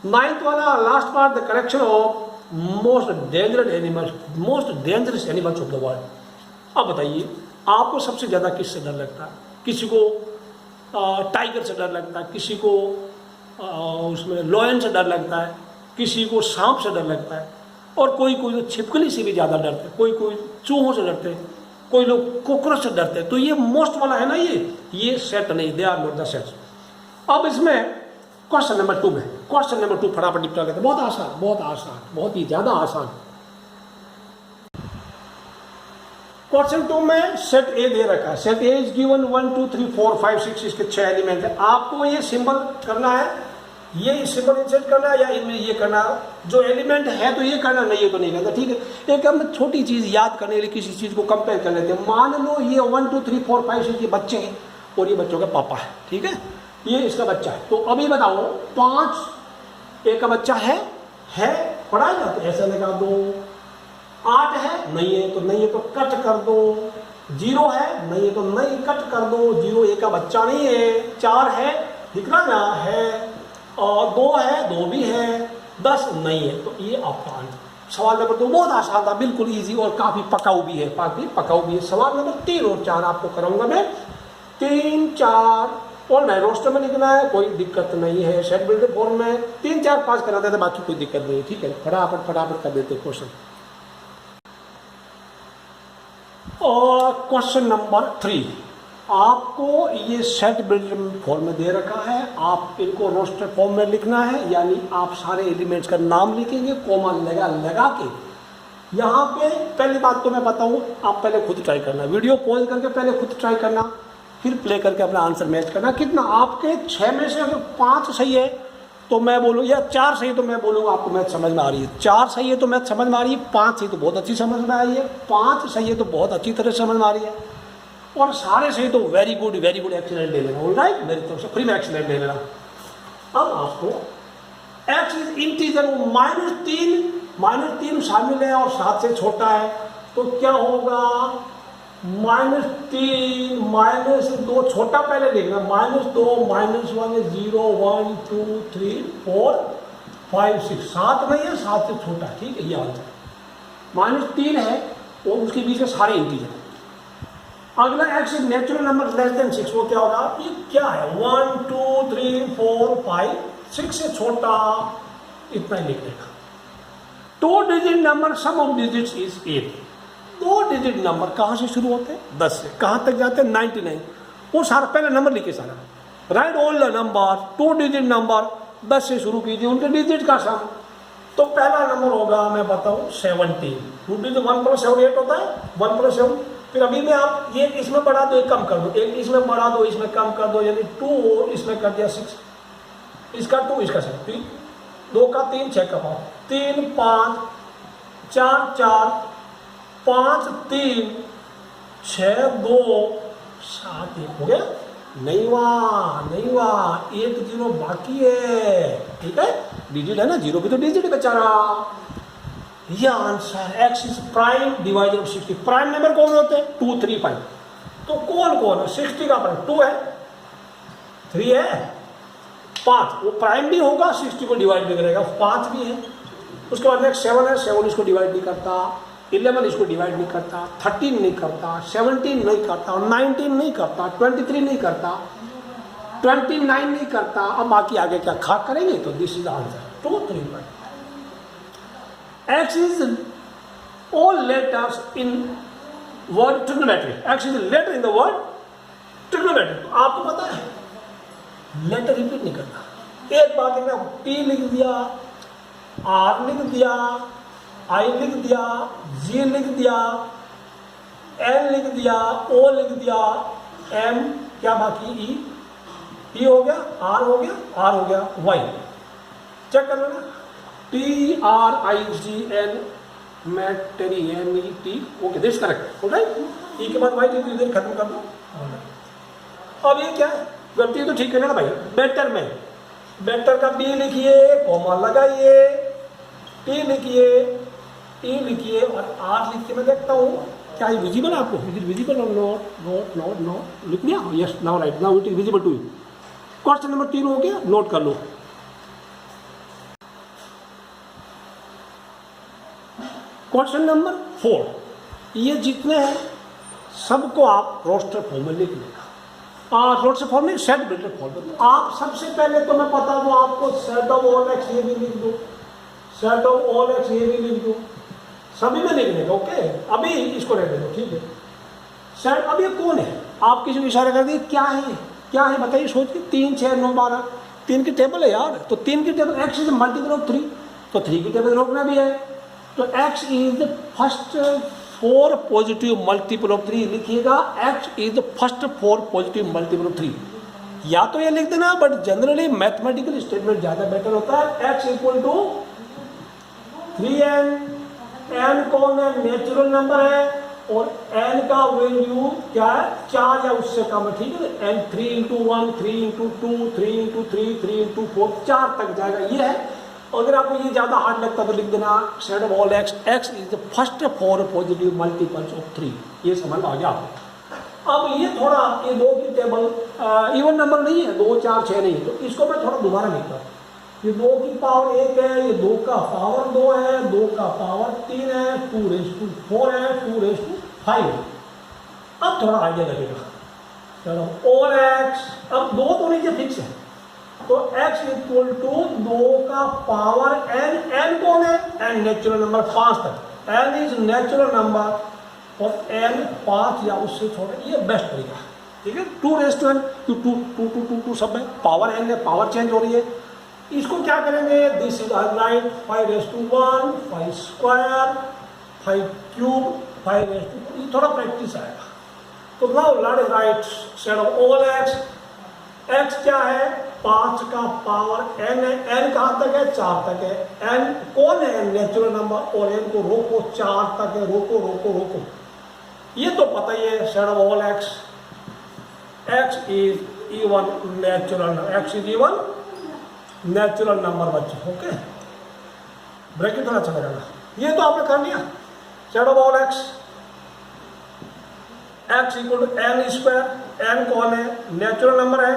9th वाला last part, the collection of most dangerous animals of the world. अब बताइए आपको सबसे ज्यादा किससे डर लगता है, किसी को टाइगर से डर लगता है, किसी को उसमें लॉयन से डर लगता है, किसी को सांप से डर लगता है, और कोई तो छिपकली से भी ज़्यादा डरते हैं, कोई चूहों से डरते हैं, कोई लोग कॉकरोच से डरते हैं, तो ये मोस्ट वाला है ना, ये सेट नहीं, they are not the set. अब इसमें क्वेश्चन नंबर 2 में, क्वेश्चन नंबर 2 फटाफट निपटा लेते हैं, बहुत आसान, बहुत ही ज़्यादा आसान। क्वेश्चन 2 में सेट ए दे रखा है, सेट ए इज गिवन 1 2 3 4 5 6, इसके 6 एलिमेंट है, आपको ये सिंबल करना है, ये सिंबल इंसर्ट करना है या इनमें ये करना, जो एलिमेंट है तो ये करना, नहीं है तो नहीं करना, ठीक है। एक हम छोटी चीज याद करने के लिए किसी चीज को कंपेयर कर लेते हैं, मान लो ये 1 2 3 4 5 6 ये बच्चे हैं और ये बच्चों का पापा है, ठीक है, ये इसका बच्चा है, तो अभी बताओ 5 एक का बच्चा है पढ़ा जाता है, ऐसा लगा दो। 8 है नहीं है तो नहीं है तो कट कर दो, 0 है नहीं है तो नहीं कट कर दो, 0 एक का बच्चा नहीं है। 4 है दिख रहा ना है, और 2 है 2 भी है, 10 नहीं है, तो ये आपका आंसर। सवाल नंबर 2 बहुत आसान था, बिल्कुल इजी और काफी पकाऊ भी है, सवाल नंबर 3 और 4 आपको कराऊंगा मैं, 3 4 और मैं रोस्टर में लिखना है, कोई दिक्कत नहीं है। सेट बिल्डर फॉर्म में 3 4 5 करा देते, बाकी कोई दिक्कत नहीं है, ठीक है। फटाफट कर देते क्वेश्चन। और क्वेश्चन नंबर 3, आपको ये सेट बिल्डर फॉर्म में दे रखा है, आप इनको रोस्टर फॉर्म में लिखना है, यानी आप सारे एलिमेंट्स का नाम लिखेंगे, कोमा लगा के। यहाँ पे पहली बात तो मैं बताऊँ, आप पहले खुद ट्राई करना, वीडियो पॉज करके पहले खुद ट्राई करना, फिर प्ले करके अपना आंसर मैच करना। कितना आपके 6 में से अगर 5 सही है तो मैं बोलूँ, या 4 सही तो मैं बोलूँगा आपको मैथ समझ में आ रही है। 4 सही है तो मैथ समझ में आ रही है, 5 सही तो बहुत अच्छी समझ में आ रही है, 5 सही है तो बहुत अच्छी तरह समझ में आ रही है, और सारे सही तो वेरी गुड एक्सीलेंट ले लेना। ऑलराइट, मेरी तरफ से फ्री में एक्सीलेंट ले लेना। अब आपको एक्स इज इंटीजर, -3 शामिल है और 7 से छोटा है, तो क्या होगा? -3 -2 छोटा पहले लिखना, -2 -1 0 1 2 3 4 5 6 7 नहीं है, 7 से छोटा, ठीक है। ये आंसर -3 है और उसके बीच में सारे इंटीजर। अगला x is natural number less then 6, वो क्या होगा? ये क्या है? 1 2 3 4 5 6 से छोटा, इतना ही लिखने का। 2 digit number sum of digits is 8। 2 digit number कहाँ से शुरू होते हैं? 10 से। कहाँ तक जाते हैं? 99। वो सारा पहले नंबर लिखे सारा, right all the number. 2 digit number 10 से शुरू कीजिए, उनके डिजिट का सम। तो पहला नंबर होगा, मैं बताऊँ, 17। 2 डिजिट 1 + 7 8 होता है, 1 + 7। फिर अभी में आप ये इसमें बढ़ा दो, एक कम कर दो, एक इसमें बढ़ा दो, इसमें कम कर दो, यानी 2 इसमें कर दिया 6, इसका 2 इसका 7, 2 का 3 6 का 5, 3 5 4 4 5 3 6 2 7 1 हो गया। नहीं हुआ 1 0 बाकी है, ठीक है। डिजिट है ना, 0 भी तो डिजिट बेचारा। यह answer x is prime divided 60। Prime number कौन होते हैं? 2 3 5। तो कौन है? 60 का प्राइम 2 है, 3 है, 5। वो प्राइम भी होगा, 60 को डिवाइड भी करेगा, 5 भी है। उसके बाद नेक्स्ट 7 है, 7 इसको डिवाइड नहीं करता, 11 इसको डिवाइड नहीं करता, 13 नहीं करता, 17 नहीं करता, 19 नहीं करता, 23 नहीं करता, 29 नहीं करता। अब बाकी आगे क्या खा करेंगे? तो this is answer 2 3 5। X is all letters in word trigonometry. X is a letter in the word trigonometry. तो आपको पता है लेटर रिपीट नहीं करना, एक बार लिखना। T लिख दिया, R लिख दिया, I लिख दिया, G लिख दिया, L लिख दिया, O लिख दिया, M क्या बाकी? E हो गया, R हो गया, R हो गया, Y चेक कर लेना। TRIGN MET, okay, this correct, alright. E के बाद वाई इधर खत्म कर दो। अब ये क्या है? गलती तो ठीक है ना भाई। बेटर में बेटर का बी लिखिए, कॉमा लगाइए, टी लिखिए, ई लिखिए और आर लिखिए। मैं देखता हूँ क्या ये विजिबल है आपको? इज इट विजिबल और नॉट? लिख लिया? Yes, now right, now it is visible to you. Question number 3 हो गया, नोट कर लो। क्वेश्चन नंबर 4, ये जितने हैं सबको आप रोस्टर फॉर्म में लिख लेना। रोस्टर फॉर्म में सेट बिल्डर फॉर्म। आप सबसे पहले तो मैं बता दूं आपको, सेट ऑफ ऑल एक्स ये भी लिख दो, सेट ऑफ ऑल एक्स ये भी लिख दो, सभी में लिख लेगा, ओके। अभी इसको रहने दो, ठीक है। सेट, अब ये कौन है? आप किसी को इशारा कर दिए, क्या है बताइए सोच के। 3 6 9 12 3 की टेबल है यार, तो 3 की table, x is multiple of 3, तो 3 की टेबल रोकना भी है। तो x is the first 4 positive multiple of 3 लिखिएगा। x is the first 4 positive multiple of 3, या तो ये लिख देना, बट जनरली मैथमेटिकल स्टेटमेंट ज्यादा बेटर होता है। x equal to 3n, n कौन है? नेचुरल नंबर है, और n का वैल्यू क्या है? 4 या उससे कम है, ठीक है। n 3 × 1 3 × 2 3 × 3 3 × 4 4 तक जाएगा, ये है। अगर आपको ये ज्यादा हार्ड लगता है तो लिख देना set of all x, x is the first 4 positive multiples of 3। ये समझ आ गया आपको। अब ये थोड़ा, ये 2 की टेबल इवन नंबर नहीं है, 2 4 6 नहीं है, तो इसको मैं थोड़ा दोबारा लिखता हूँ। ये 2 की पावर 1 है, ये 2 का पावर 2 है, 2 का पावर 3 है, 2 4 है, 2 5 है। अब थोड़ा आइडिया लगेगा। चलो और x अब 2 तो नीचे फिक्स है, तो x इक्वल टू 2 का पावर n, n कौन है? n नेचुरल नंबर 5 तक, n इज नेचुरल नंबर और n 5 या उससे छोटा, ये बेस्ट तरीका, ठीक है। 2 रेज़ टू n, 2 सब में पावर n है, पावर चेंज हो रही है। इसको क्या करेंगे? This is right 5 raise to 1, 5 square, 5 cube, 5 raise to, ये थोड़ा प्रैक्टिस आएगा। तो now let write set of all x, x क्या है? 5 का पावर n है, n कहाँ तक है? 4 तक है। n कौन है? नेचुरल नंबर, और n को रोको, 4 तक है, रोको रोको रोको, ये तो पता ही है। Set of all x, x is even natural number, x is even natural number बच्चे, ओके। ब्रैकेट थोड़ा अच्छा लगेगा, ये तो आपने कर लिया। Set of all x, x equal to n square, n कौन है? नेचुरल नंबर है,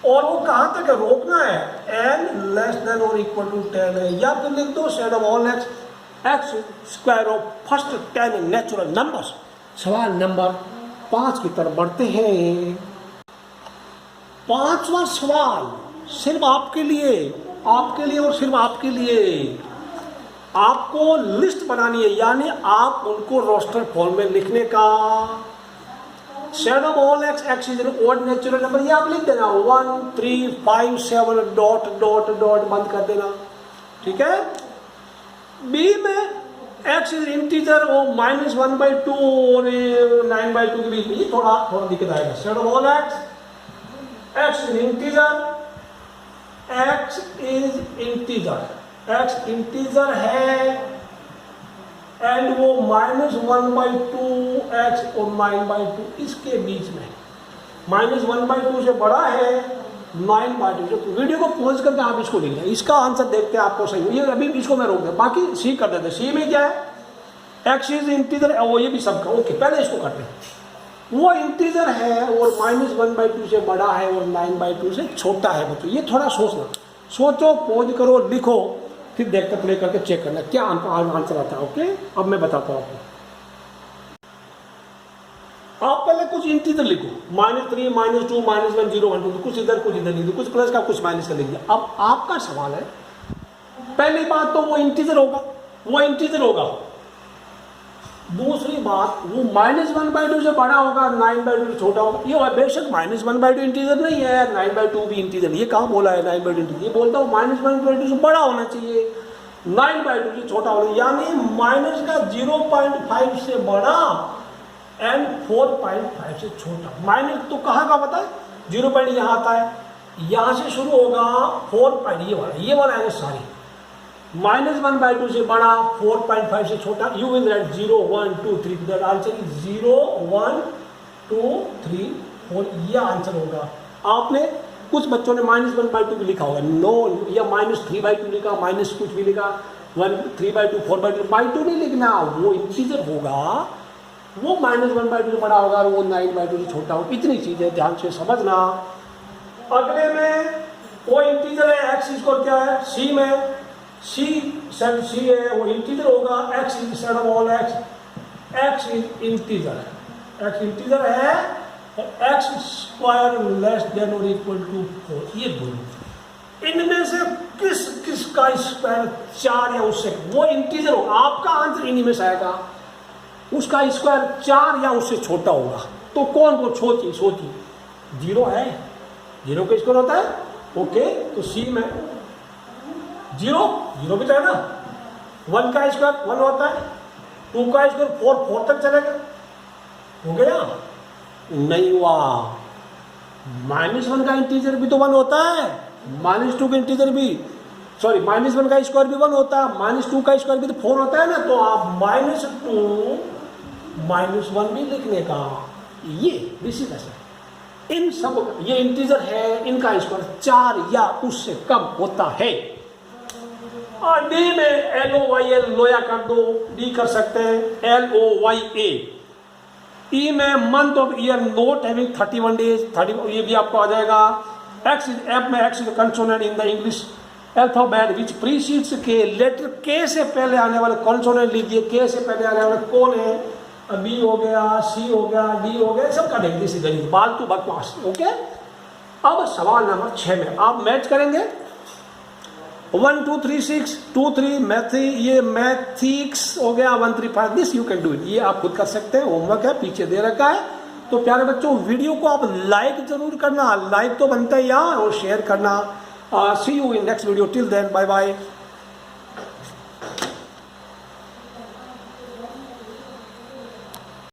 और वो कहाँ तक है? रोकना है, n लेस देन और इक्वल टू 10 है, या फिर लिख दो set of all x, x square of first 10 natural numbers. सवाल नंबर 5 की तरफ बढ़ते हैं। 5वां सवाल सिर्फ आपके लिए और सिर्फ आपके लिए। आपको लिस्ट बनानी है, यानी आप उनको रोस्टर फॉर्म में लिखने का। Set of all x, x is an odd natural number, ये आप लिख देना 1 3 5 7 डॉट डॉट डॉट बंद कर देना, ठीक है। बी में x इज इंटीजर और -1/2 और 9/2 के बीच में, ये थोड़ा दिक्कत आएगा। Set of all x is integer, x is integer, x integer है एंड वो -1/2 x और 9/2 इसके बीच में, -1/2 से बड़ा है 9/2 से। वीडियो को पॉज करके आप इसको लिख लें, इसका आंसर देखते हैं आपको सही। ये अभी इसको मैं रोक दूँ, बाकी सी कर देते। सी में क्या है? x इज इंटीजर, वो ये भी सबका, ओके। पहले इसको करते हैं, वो इंटीजर है और -1/2 से बड़ा है और 9/2 से छोटा है बच्चों। ये थोड़ा सोचना, सोचो, पॉज करो, लिखो, फिर देखते प्ले करके चेक करना क्या आंसर आता है, ओके। अब मैं बताता हूँ आपको। आप पहले कुछ इंटीजर लिखो, -3 -2 -1 0 1 2, कुछ इधर लिख दो, कुछ प्लस का कुछ माइनस का लिख दिया। अब आपका सवाल है, पहली बात तो वो इंटीजर होगा, दूसरी बात वो -1/2 से बड़ा होगा, 9/2 से छोटा होगा। ये बेशक -1/2 इंटीजर नहीं है, 9/2 भी इंटीजर, ये कहाँ बोला है 9/2 इंटीजर? ये बोलता हूँ -1/2 से बड़ा होना चाहिए, 9/2 से छोटा होना, यानी माइनस का 0.5 से बड़ा एंड 4.5 से छोटा। माइनस तो कहाँ का पता है? 0 पॉइंट यहाँ आता है, यहाँ से शुरू होगा 4 पॉइंट, ये वाला है सारी, -1/2 से बड़ा, 4.5 से छोटा। You will write 0 1 2 3, that answer is 0 1 2 3 4, यह आंसर होगा। आपने कुछ बच्चों ने -1/2 भी लिखा होगा, नो, या -3/2 लिखा, माइनस कुछ भी लिखा, 3/2 4/2 नहीं लिखना, वो इंटीजर होगा, वो -1/2 से बड़ा होगा और वो 9/2 से छोटा होगा। इतनी चीजें ध्यान से समझना। अगले में वो इंटीजर है, x इसको क्या है? c में c सेट c है, वो इंटीजर होगा, x is set of all x is integer है, x इंटीजर है और x स्क्वायर लेस देन और इक्वल टू 4। ये बोलो इनमें से किस का स्क्वायर 4 या उससे, वो इंटीजर होगा। आपका आंसर इन्हीं में से आएगा, उसका स्क्वायर 4 या उससे छोटा होगा। तो कौन को सोचिए 0 है, 0 का स्क्वायर होता है, ओके। तो c में 0 भी तो है ना, 1 का स्क्वायर 1 होता है, 2 का स्क्वायर 4 तक चलेगा, हो गया? नहीं हुआ। -1 का इंटीजर भी तो 1 होता है, -2 का इंटीजर भी, सॉरी -1 का स्क्वायर भी 1 होता है, -2 का स्क्वायर भी तो 4 होता है ना। तो आप -2 -1 भी लिखने का, ये दिस इज इन सब, ये इंटीजर है, इनका स्क्वायर 4 या उससे कम होता है। और डी में LOYA लोया कर दो, डी कर सकते हैं LOYA। ई में month of year note having 31 days, 30, ये भी आपको आ जाएगा। एक्स इज एफ में x is consonant in the English alphabet which precedes के, लेटर के से पहले आने वाले कॉन्सोनेंट लीजिए, के से पहले आने वाले कौन है? बी हो गया, सी हो गया, डी हो गया, सब करेंगे इसी गणित, फालतू बकवास। ओके, अब सवाल नंबर 6 में आप मैच करेंगे 1 2 3 6 2 3 मैथी, ये मैथिक्स हो गया 1 3 5, this you can do it, ये आप खुद कर सकते हैं, होमवर्क है पीछे दे रखा है। तो प्यारे बच्चों वीडियो को आप लाइक जरूर करना, लाइक तो बनता है यार, और शेयर करना। See you in next video, till then bye bye.